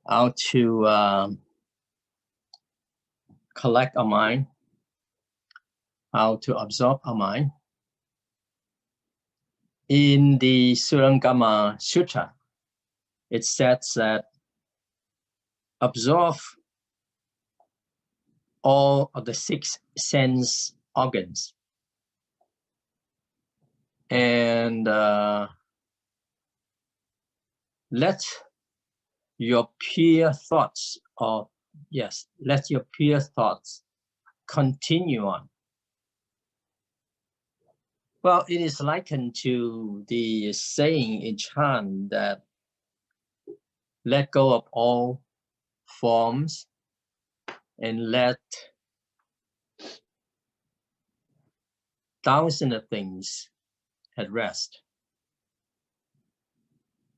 how to collect our mind, how to absorb our mind. In the Surangama Sutta, it says that absorb all of the 6 sense organs and let your pure thoughts, let your pure thoughts continue on. Well, it is likened to the saying in Chan that let go of all forms and let thousands of things at rest.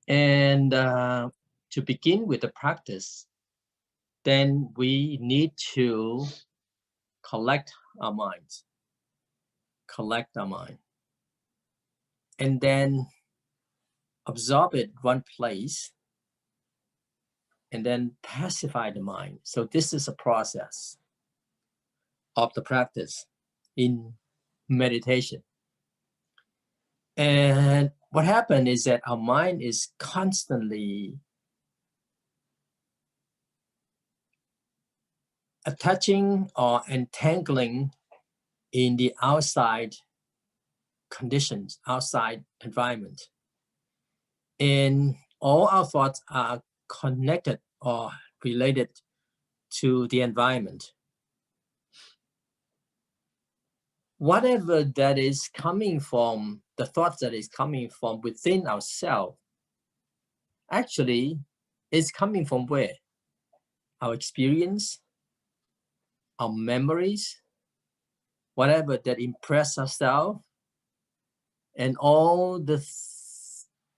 And to begin with the practice, then we need to collect our minds, and then absorb it one place, and then pacify the mind. So this is a process of the practice in meditation. And what happened is that our mind is constantly attaching or entangling in the outside conditions, outside environment. And all our thoughts are connected or related to the environment. Whatever that is coming from, the thoughts that is coming from within ourselves, actually is coming from where? Our experience, our memories, whatever that impress ourselves, and all the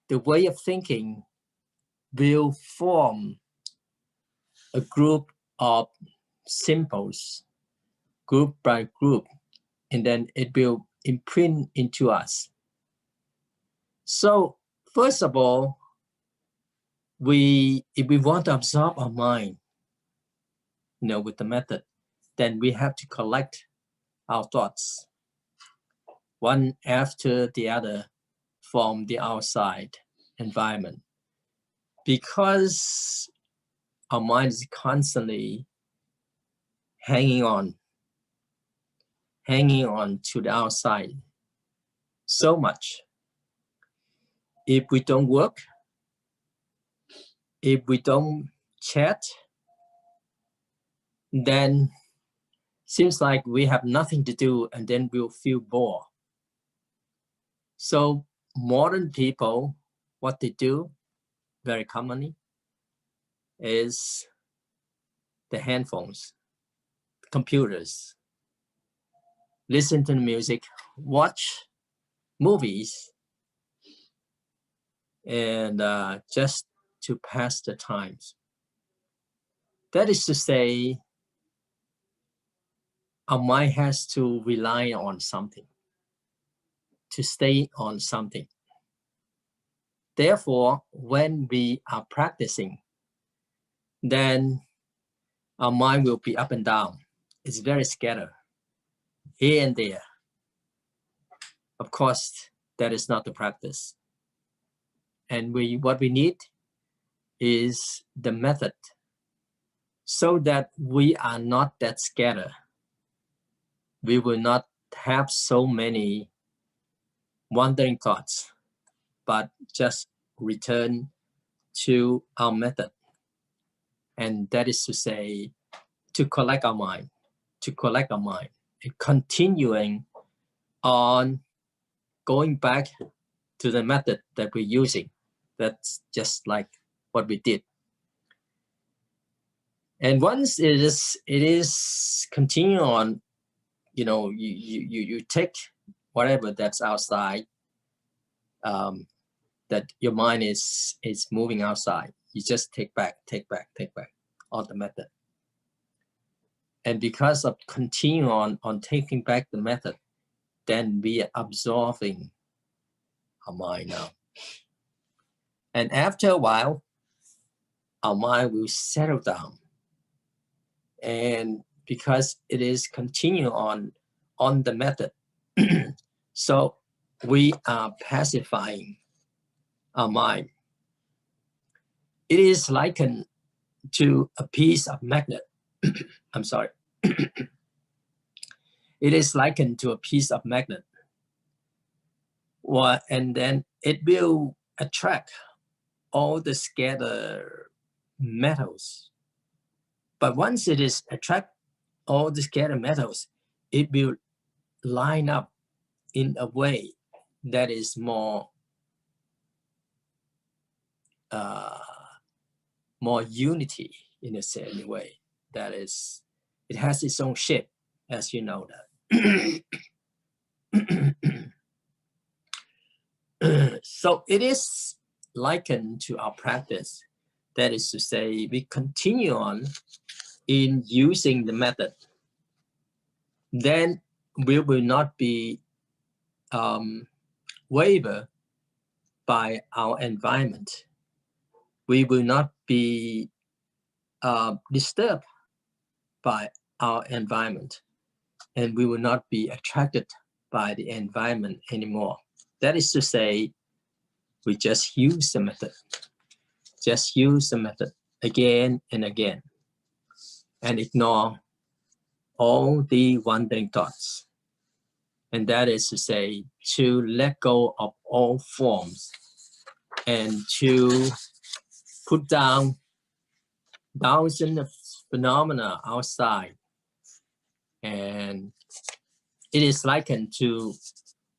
way of thinking will form a group of symbols, group by group, and then it will imprint into us. So first of all, if we want to absorb our mind, with the method, then we have to collect our thoughts one after the other from the outside environment, because our mind is constantly hanging on to the outside so much. If we don't work, if we don't chat, then seems like we have nothing to do, and then we'll feel bored. So modern people, what they do very commonly is the handphones, computers, listen to the music, watch movies, and just to pass the times. That is to say, our mind has to rely on something, to stay on something. Therefore, when we are practicing, then our mind will be up and down. It's very scattered, here and there. Of course, that is not the practice. And what we need is the method so that we are not that scattered. We will not have so many wandering thoughts, but just return to our method. And that is to say, to collect our mind, and continuing on going back to the method that we're using. That's just like what we did. And once it is continuing on, you take whatever that's outside, that your mind is moving outside. You just take back on the method. And because of continuing on taking back the method, then we are absorbing our mind now. And after a while, our mind will settle down. And because it is continue on the method, so we are pacifying our mind. It is likened to a piece of magnet. I'm sorry. It is likened to a piece of magnet. Well, and then it will attract all the scattered metals. But once it is attract all the scattered metals, it will line up in a way that is more unity in a certain way. That is, it has its own shape, as you know that. So it is likened to our practice. That is to say, we continue on in using the method. Then we will not be wavered by our environment. We will not be disturbed by our environment, and we will not be attracted by the environment anymore. That is to say, we just use the method. Just use the method again and again, and ignore all the wandering thoughts. And that is to say, to let go of all forms and to put down thousands of phenomena outside. And it is likened to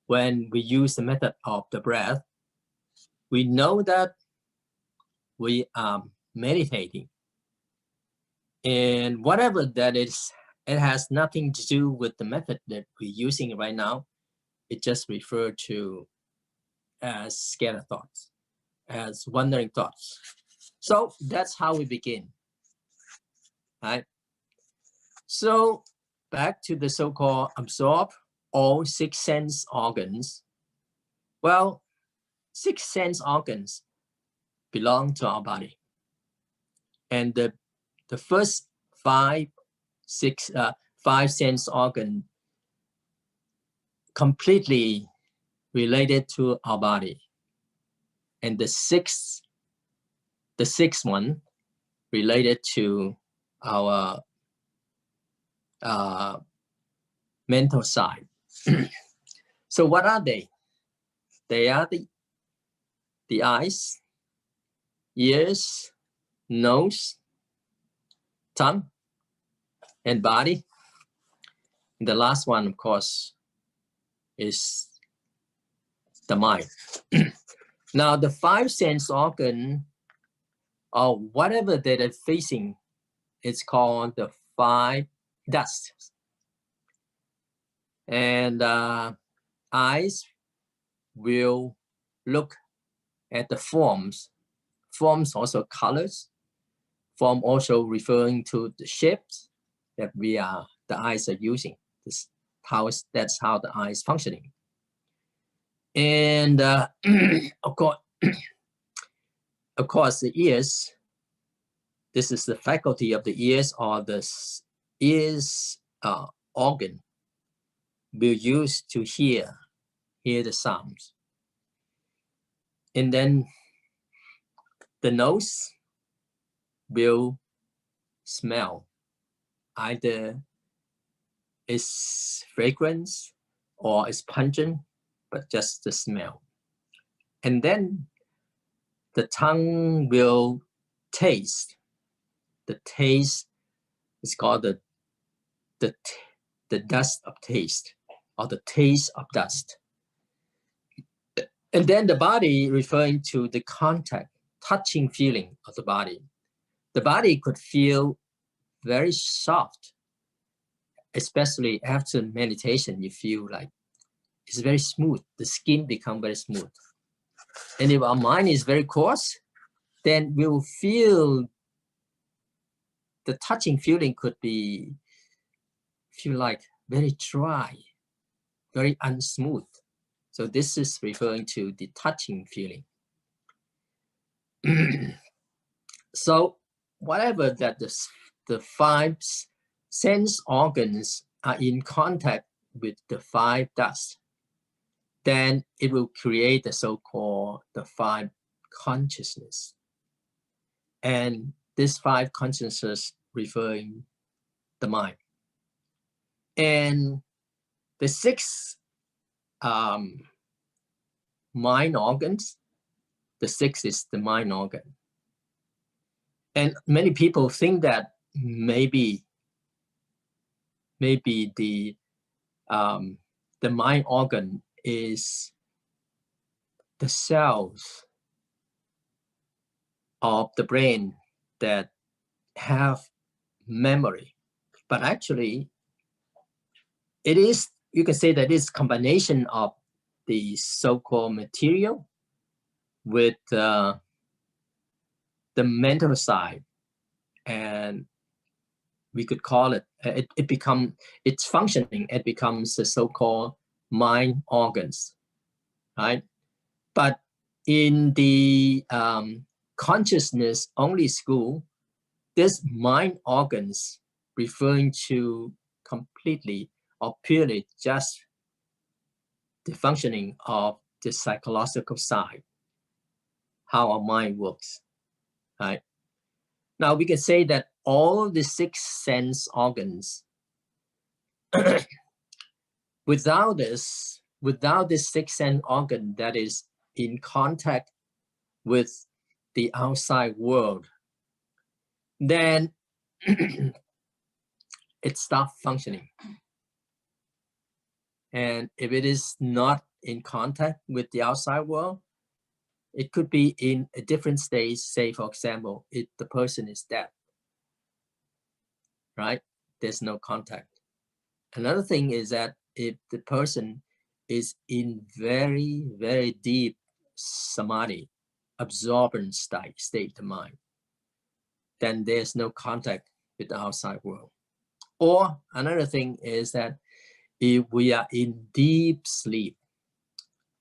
when we use the method of the breath, we know that we are meditating. And whatever that is, it has nothing to do with the method that we're using right now. It just refers to as scattered thoughts, as wandering thoughts. So that's how we begin, right? So back to the so-called absorb all six sense organs. Well, six sense organs belong to our body. And the first five sense organ completely related to our body. And the sixth one related to our mental side. So what are they? They are the eyes, ears, nose, tongue, and body. And the last one, of course, is the mind. Now, the five sense organ, or whatever that are facing, it's called the five dusts. And eyes will look at the forms. Forms also colors. Form also referring to the shapes that the eyes are using. That's how the eye is functioning. And of course, the ears. This is the faculty of the ears, or the ears organ will use to hear the sounds. And then the nose will smell, either it's fragrance or it's pungent, but just the smell. And then the tongue will taste. The taste is called the dust of taste, or the taste of dust. And then the body, referring to the contact, touching feeling of the body. The body could feel very soft, especially after meditation. You feel like it's very smooth. The skin becomes very smooth. And if our mind is very coarse, then we will feel the touching feeling could feel like very dry, very unsmooth. So this is referring to the touching feeling. So whatever that the five sense organs are in contact with the five dust, then it will create the so-called the five consciousness. And this five consciousness referring the mind. And the six mind organs, the six is the mind organ. And many people think that maybe the mind organ is the cells of the brain that have memory, but actually it is, you can say that it's combination of the so-called material with the mental side, and we could call it, it's functioning, it becomes the so-called mind organs, right? But in the consciousness only school, this mind organs referring to completely or purely just the functioning of the psychological side, how our mind works, right? Now we can say that all the six sense organs, without this six sense organ that is in contact with the outside world, then it stops functioning. And if it is not in contact with the outside world, it could be in a different stage. Say, for example, if the person is dead, right? There's no contact. Another thing is that if the person is in very, very deep samadhi, absorbent state of mind, then there's no contact with the outside world. Or another thing is that if we are in deep sleep,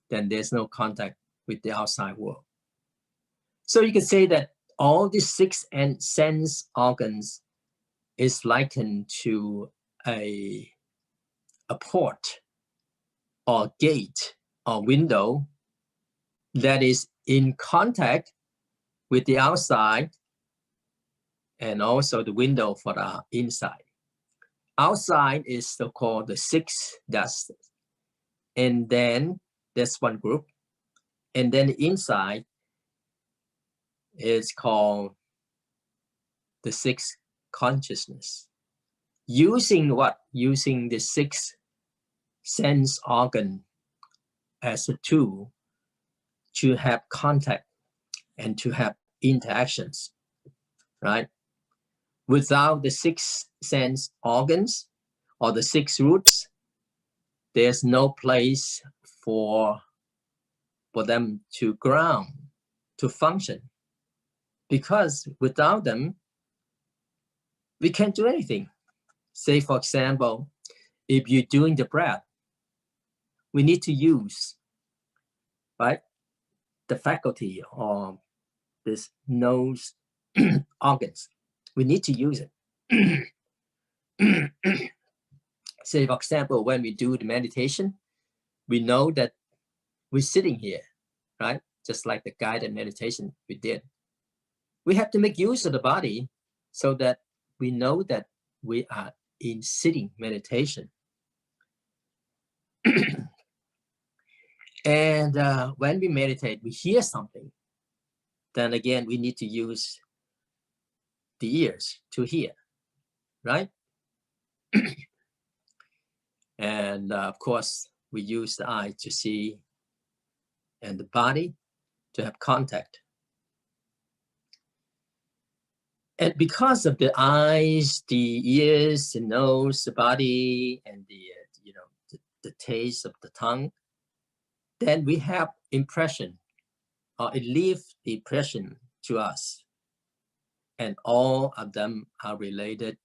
then there's no contact with the outside world. So you can say that all these six sense organs is likened to a port or gate or window that is in contact with the outside, and also the window for the inside. Outside is so-called the six dust, and then that's one group, and then the inside is called the six consciousness. Using what? Using the six sense organ as a tool to have contact and to have interactions, right? Without the six sense organs or the six roots, there's no place for them to ground, to function. Because without them, we can't do anything. Say, for example, if you're doing the breath, we need to use, right, the faculty or this nose organs. We need to use it. Say, for example, when we do the meditation, we know that we're sitting here, right? Just like the guided meditation we did. We have to make use of the body so that we know that we are in sitting meditation. And when we meditate, we hear something. Then again, we need to use the ears to hear, right? And of course, we use the eye to see and the body to have contact. And because of the eyes, the ears, the nose, the body, and the taste of the tongue, then we have impression, or it leaves the impression to us. And all of them are related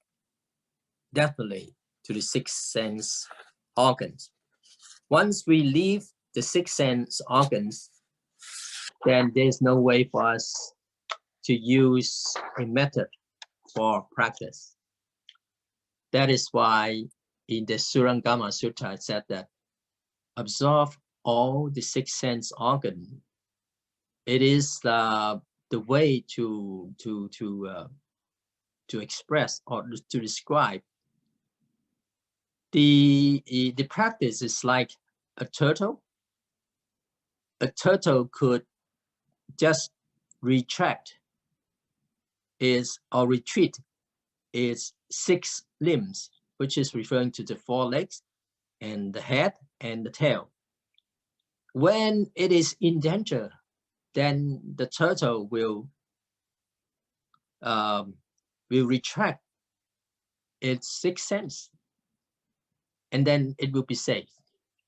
definitely to the six sense organs. Once we leave the six sense organs, then there's no way for us to use a method for practice. That is why in the Surangama Sutta it said that absorb all the 6 sense organs. It is the way to express or to describe the practice is like a turtle. A turtle could just retract or retreat its 6 limbs, which is referring to the 4 legs and the head and the tail. When it is in danger, then the turtle will retract its 6 sense, and then it will be safe.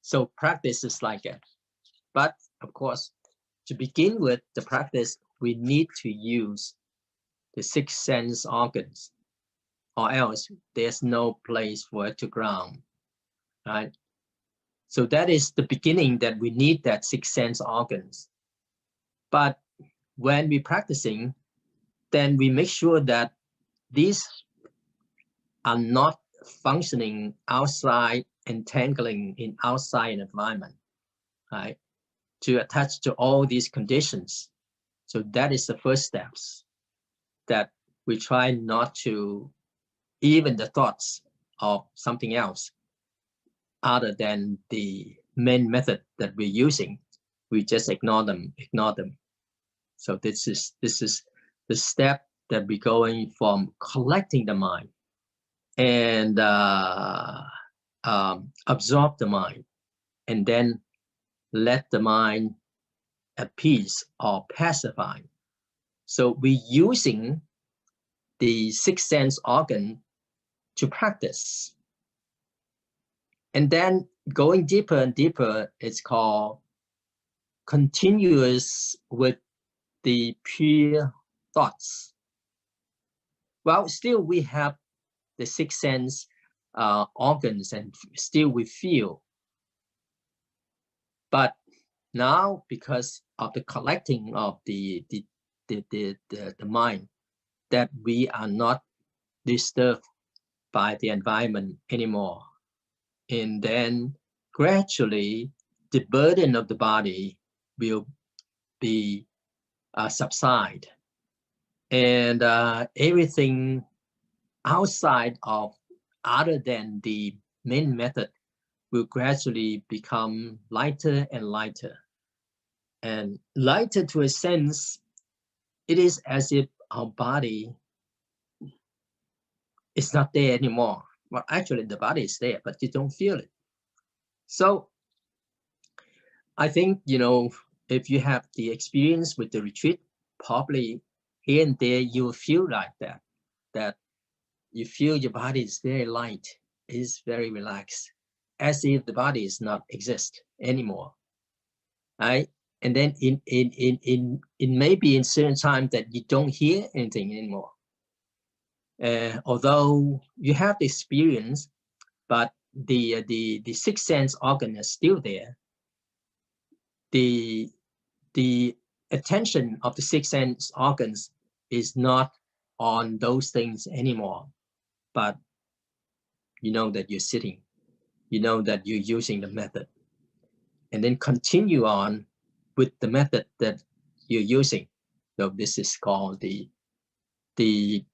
So practice is like that. But of course, to begin with the practice, we need to use the 6 sense organs, or else there's no place for it to ground, right? So that is the beginning, that we need that 6 sense organs. But when we're practicing, then we make sure that these are not functioning outside, entangling in outside environment, right? To attach to all these conditions. So that is the first steps, that we try not to, even the thoughts of something else other than the main method that we're using, we just ignore them. So this is the step that we're going from collecting the mind and absorb the mind, and then let the mind at peace or pacify. So we're using the 6 sense organ to practice. And then going deeper and deeper, it's called continuous with the pure thoughts. Well, still we have the 6 sense organs, and still we feel. But now, because of the collecting of the mind, that we are not disturbed by the environment anymore. And then gradually the burden of the body will be subside, and everything outside of other than the main method will gradually become lighter and lighter. And lighter to a sense, it is as if our body is not there anymore. Well, actually the body is there, but you don't feel it. So I think, if you have the experience with the retreat, probably here and there you will feel like that you feel your body is very light, is very relaxed, as if the body is not exist anymore, right? And then in maybe in certain time that you don't hear anything anymore, although you have the experience, but the 6 sense organ is still there. The attention of the 6 sense organs is not on those things anymore, but you know that you're sitting, you know that you're using the method, and then continue on with the method that you're using. So this is called the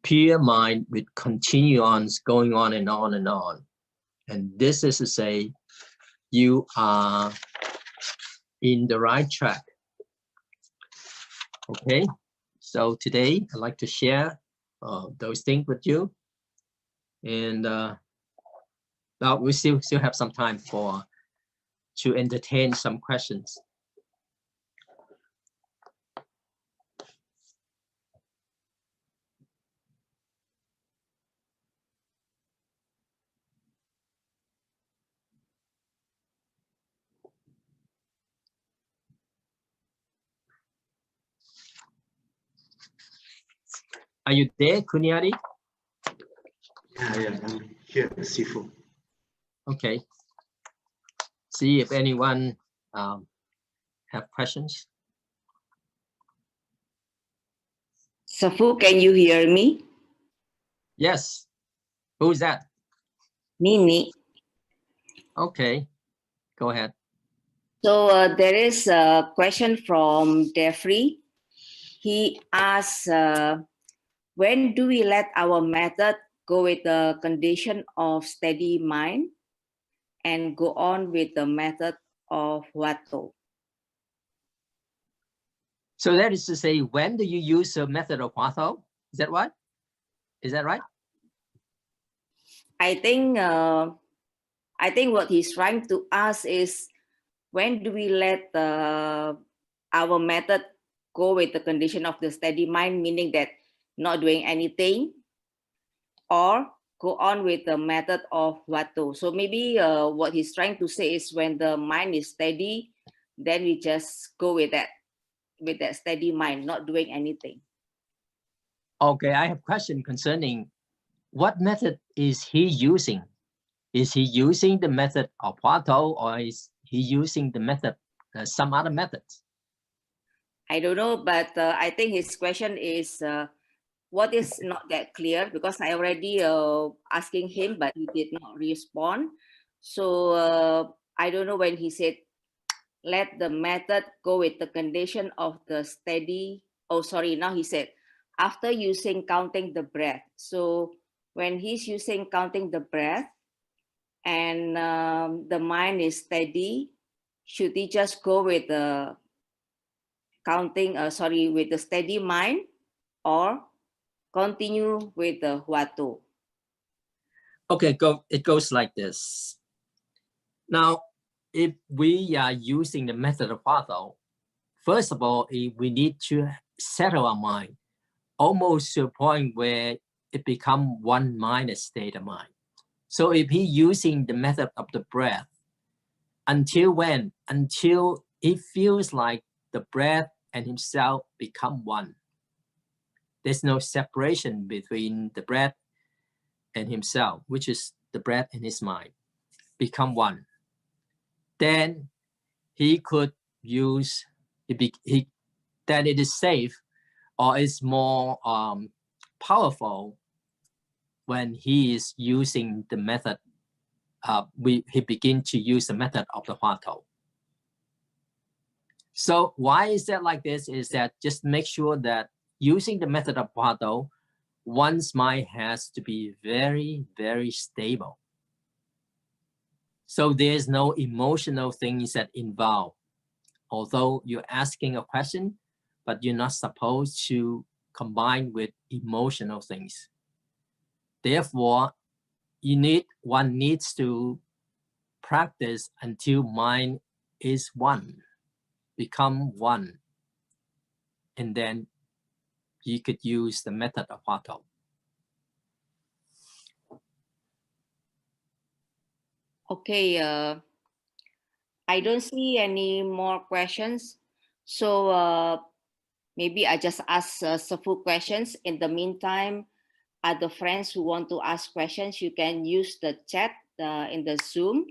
pure mind with continuance going on and on and on. And this is to say you are in the right track. Okay, so today I'd like to share those things with you, and now we still have some time to entertain some questions. Are you there, Kunyari? Yeah, I'm here, Sifu. Okay. See if anyone have questions. Sifu, can you hear me? Yes. Who's that? Me. Okay, go ahead. So there is a question from Jeffrey. He asks, when do we let our method go with the condition of steady mind and go on with the method of Watto? So that is to say, when do you use a method of Watto? Is that what? Is that right? I think what he's trying to ask is, when do we let our method go with the condition of the steady mind, meaning that not doing anything, or go on with the method of Watto? So maybe what he's trying to say is, when the mind is steady, then we just go with that steady mind, not doing anything. Okay, I have a question concerning what method is he using? Is he using the method of Watto, or is he using the method, some other methods? I don't know, but I think his question is, what is not that clear, because I already asking him, but he did not respond. So I don't know when he said, let the method go with the condition of the steady. Oh, sorry. Now he said, after using counting the breath. So when he's using counting the breath and the mind is steady, should he just go with the with the steady mind, or continue with the Watto? Okay, it goes like this. Now, if we are using the method of Watto, first of all, we need to settle our mind almost to a point where it becomes one minded state of mind. So if he's using the method of the breath, until when? Until it feels like the breath and himself become one. There's no separation between the breath and himself, which is the breath and his mind, become one. Then he could use, that it is safe or is more powerful when he is using the method. He begins to use the method of the Watto. So why is that like this? Is that just make sure that using the method of Watto, one's mind has to be very, very stable. So there's no emotional things that involve. Although you're asking a question, but you're not supposed to combine with emotional things. Therefore, one needs to practice until mind is one, become one. And then you could use the method of Watto. Okay, I don't see any more questions. So maybe I just ask several questions. In the meantime, other friends who want to ask questions, you can use the chat in the Zoom,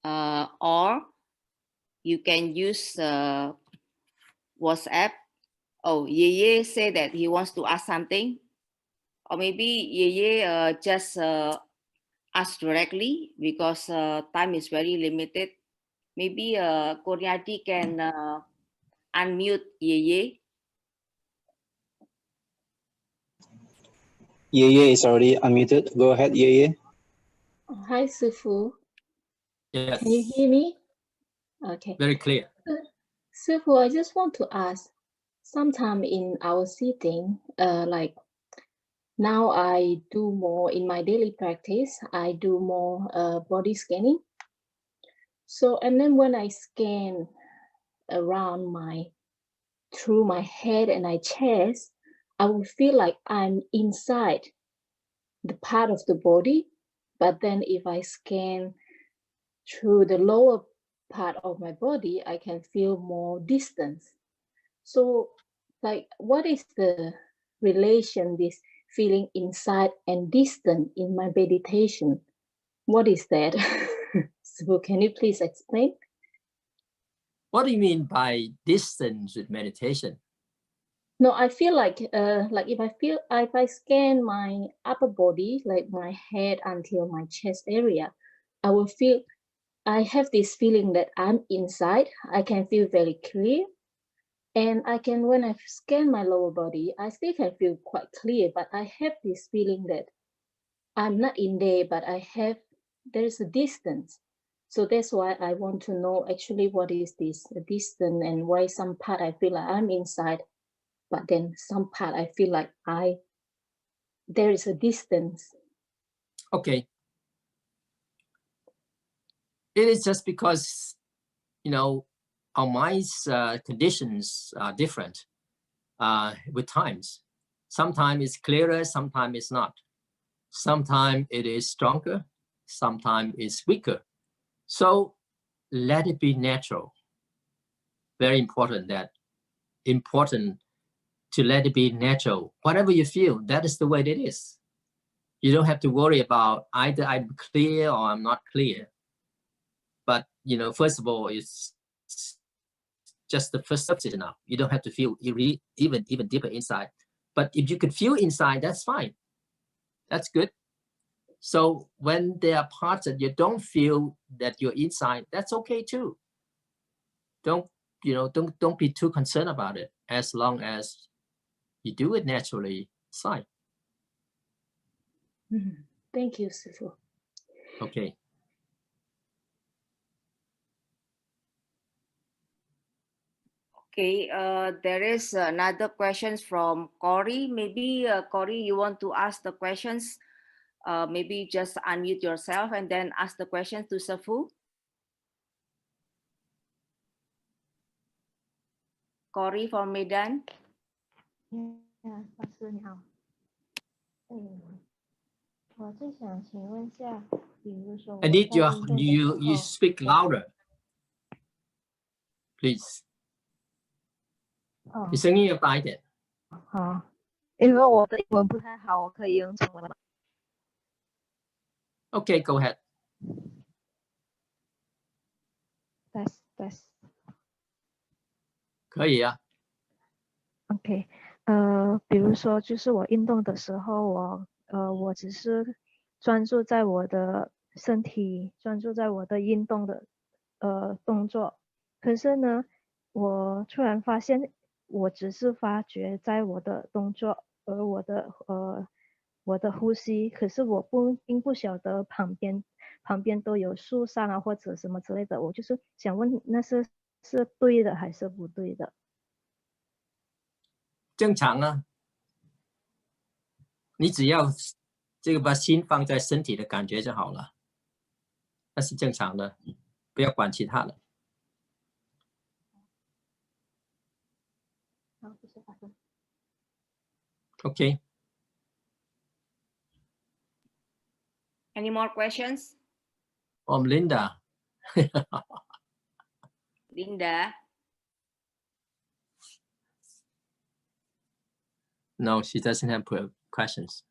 or you can use WhatsApp. Oh, Yeye said that he wants to ask something. Or maybe Yeye just ask directly, because time is very limited. Maybe Koryati can unmute Yeye. Yeye is already unmuted. Go ahead, Yeye. Hi, Sifu. Yes. Can you hear me? Okay. Very clear. Sifu, I just want to ask, sometime in our sitting, like now I do more in my daily practice, I do more body scanning. So, and then when I scan around through my head and my chest, I will feel like I'm inside the part of the body. But then if I scan through the lower part of my body, I can feel more distance. So, like, what is the relation, this feeling inside and distant in my meditation? What is that? So, can you please explain? What do you mean by distance with meditation? No, I feel like if I scan my upper body, like my head until my chest area, I have this feeling that I'm inside. I can feel very clear. And when I scan my lower body, I still can feel quite clear, but I have this feeling that I'm not in there, but there is a distance. So that's why I want to know actually what is this distance, and why some part I feel like I'm inside, but then some part I feel like there is a distance. Okay. It is just because, our mind's conditions are different with times. Sometimes it's clearer, sometimes it's not. Sometimes it is stronger, sometimes it's weaker. So let it be natural. Very important to let it be natural. Whatever you feel, that is the way it is. You don't have to worry about either I'm clear or I'm not clear. But, first of all, it's just the first step is enough. You don't have to feel even deeper inside. But if you could feel inside, that's fine. That's good. So when there are parts that you don't feel that you're inside, that's okay too. Don't be too concerned about it. As long as you do it naturally, it's fine. Thank you, Sifu. Okay. Okay, there is another question from Cory. Maybe Cory, you want to ask the questions? Maybe just unmute yourself and then ask the questions to Sifu. Cory from Medan. Yeah, 法师你好。我就想请问下，比如说 I need you speak louder, please. 你声音要大一点。好，因为我的英文不太好，我可以用中文吗？ Okay, go ahead. Test。可以啊。OK，比如说就是我运动的时候，我只是专注在我的身体，专注在我的运动的动作。可是呢，我突然发现，我只是发觉在我的动作，而我的呼吸，可是我并不晓得旁边都有树上啊或者什么之类的。我就是想问，那是对的还是不对的？正常啊，你只要把心放在身体的感觉就好了，那是正常的，不要管其他的。好，谢谢法师。Okay. Any more questions? From Linda. Linda. No, she doesn't have questions.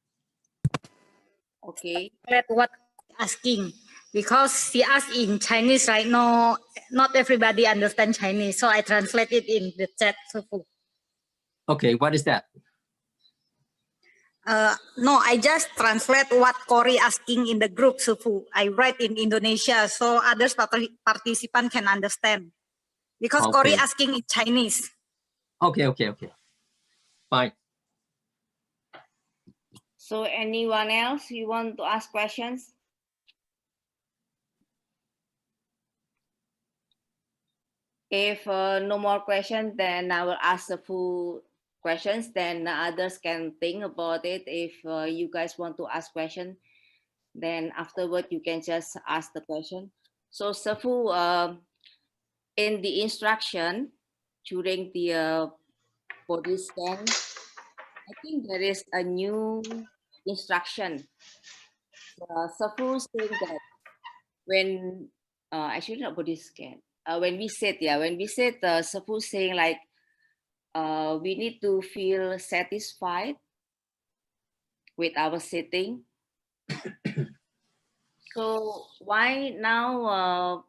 Okay. What asking, because he asked in Chinese, right? No, not everybody understand Chinese, so I translate it in the chat. Okay, what is that? No, I just translate what Cory asking in the group, Sufu. I write in Indonesia so others participant can understand. Because Okay. Cory asking in Chinese. Okay. Fine. So anyone else you want to ask questions? If no more questions, then I will ask the full questions. Then others can think about it. If you guys want to ask questions, then afterward you can just ask the question. So Safu, in the instruction during the body scan, I think there is a new instruction. Safu saying that when actually not body scan. When we sit, Safu saying like we need to feel satisfied with our sitting. So why now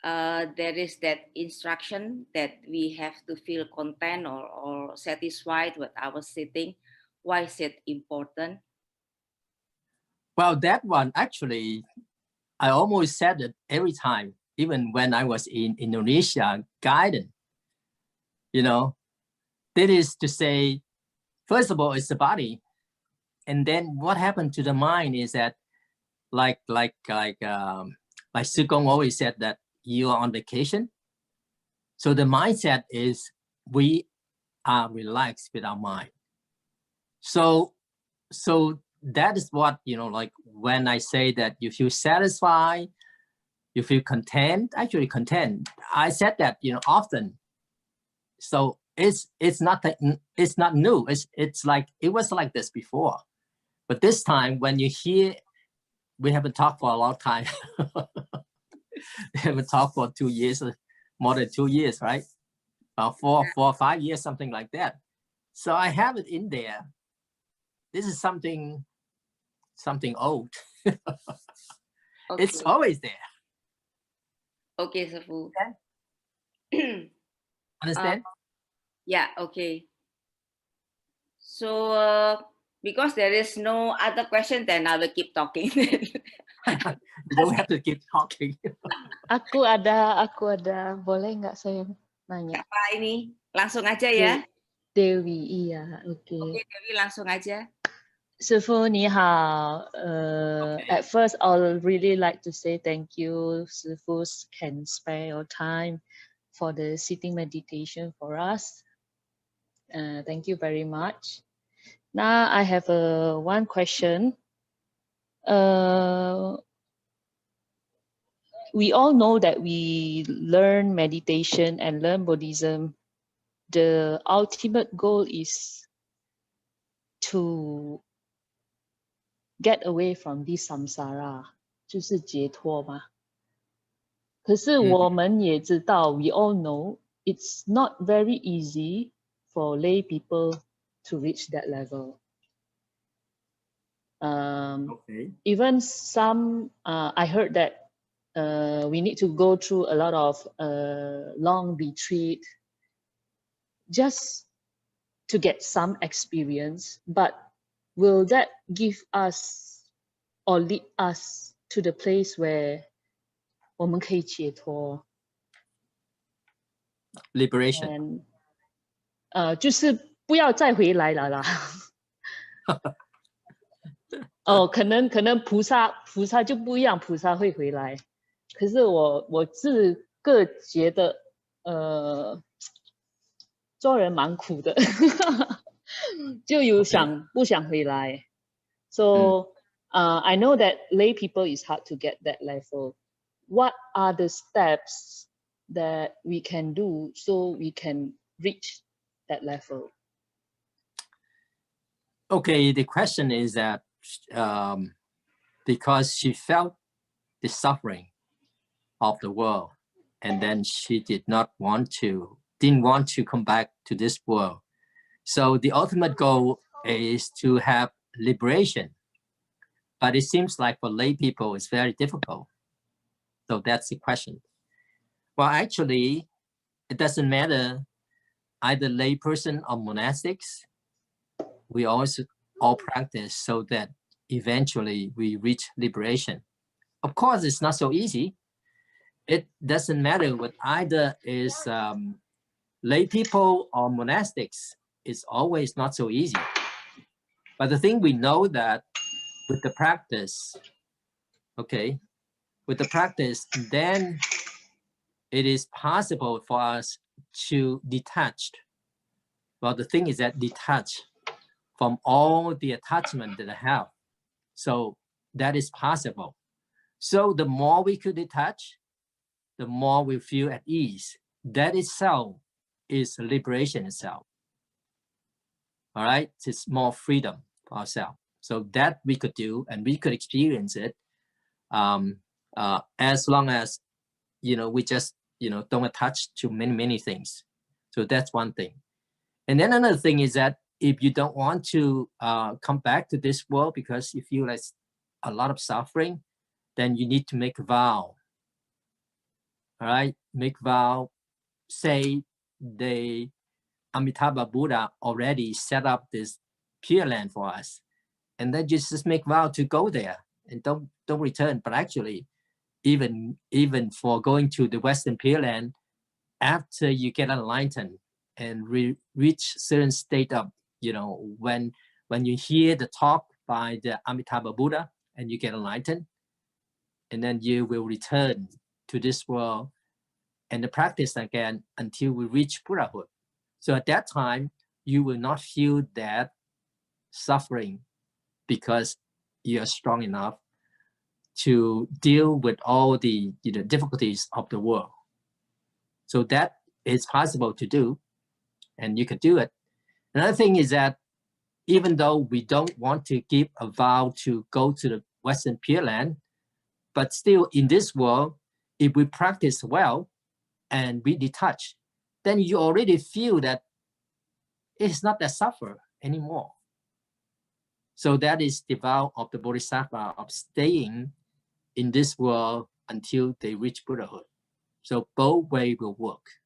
there is that instruction that we have to feel content or satisfied with our sitting. Why is it important? Well, that one actually, I almost said it every time, even when I was in Indonesia guiding. You know, that is to say, first of all, it's the body, and then what happened to the mind is that, like Sukong always said that you are on vacation. So the mindset is we are relaxed with our mind. So that is what, you know, like when I say that you feel satisfied, you feel content, actually content. I said that, you know, often. So it's not new. It's like, it was like this before. But this time when you hear, we haven't talked for a long time. We haven't talked for 2 years, more than 2 years, right? 4 or 5 years, something like that. So I have it in there. This is something old. Okay. It's always there. Okay, Sifu. Understand? Yeah, okay. So because there is no other question, then I will keep talking. You don't have to keep talking. Aku ada, boleh nggak saya nanya? Siapa ini? Langsung aja ya. Dewi, iya, oke. Oke, Dewi langsung aja. 师父你好, at first I'll really like to say thank you, 师父 can spare your time for the sitting meditation for us. Thank you very much. Now I have one question. We all know that we learn meditation and learn Buddhism. The ultimate goal is to get away from this samsara, 就是解脱嘛。可是我们也知道, we all know it's not very easy for lay people to reach that level. Even some, I heard that we need to go through a lot of long retreat just to get some experience, but will that give us or lead us to the place where 我们可以解脱 Liberation. 就是不要再回来了啦。可能菩萨就不一样，菩萨会回来。可是我自个觉得，做人蛮苦的，就有不想回来。So I know that lay people is hard to get that level. What are the steps that we can do so we can reach that level? Okay, the question is that because she felt the suffering of the world, and then she didn't want to come back to this world. So the ultimate goal is to have liberation. But it seems like for lay people, it's very difficult. So that's the question. Well, actually, it doesn't matter either lay person or monastics. We also all practice so that eventually we reach liberation. Of course, it's not so easy. It doesn't matter what either is lay people or monastics. It's always not so easy. But the thing we know that with the practice, then it is possible for us to detach. Well, the thing is that detach from all the attachment that I have. So that is possible. So the more we could detach, the more we feel at ease. That itself is liberation itself. All right, it's more freedom for ourselves. So that we could do, and we could experience it as long as, we just, don't attach to many things. So that's one thing. And then another thing is that if you don't want to come back to this world because you feel like a lot of suffering, then you need to make a vow. all right, make vow, say the Amitabha Buddha already set up this Pure Land for us, and then just make vow to go there and don't return. But actually, even for going to the Western Pure Land, after you get enlightened and reach certain state of, you know, when you hear the talk by the Amitabha Buddha and you get enlightened, and then you will return to this world and the practice again until we reach Buddhahood. So at that time, you will not feel that suffering because you are strong enough to deal with all the, you know, difficulties of the world. So that is possible to do, and you can do it. Another thing is that even though we don't want to give a vow to go to the Western Pure Land, but still in this world, if we practice well and we detach, then you already feel that it's not that suffer anymore. So that is the vow of the Bodhisattva of staying in this world until they reach Buddhahood. So both ways will work.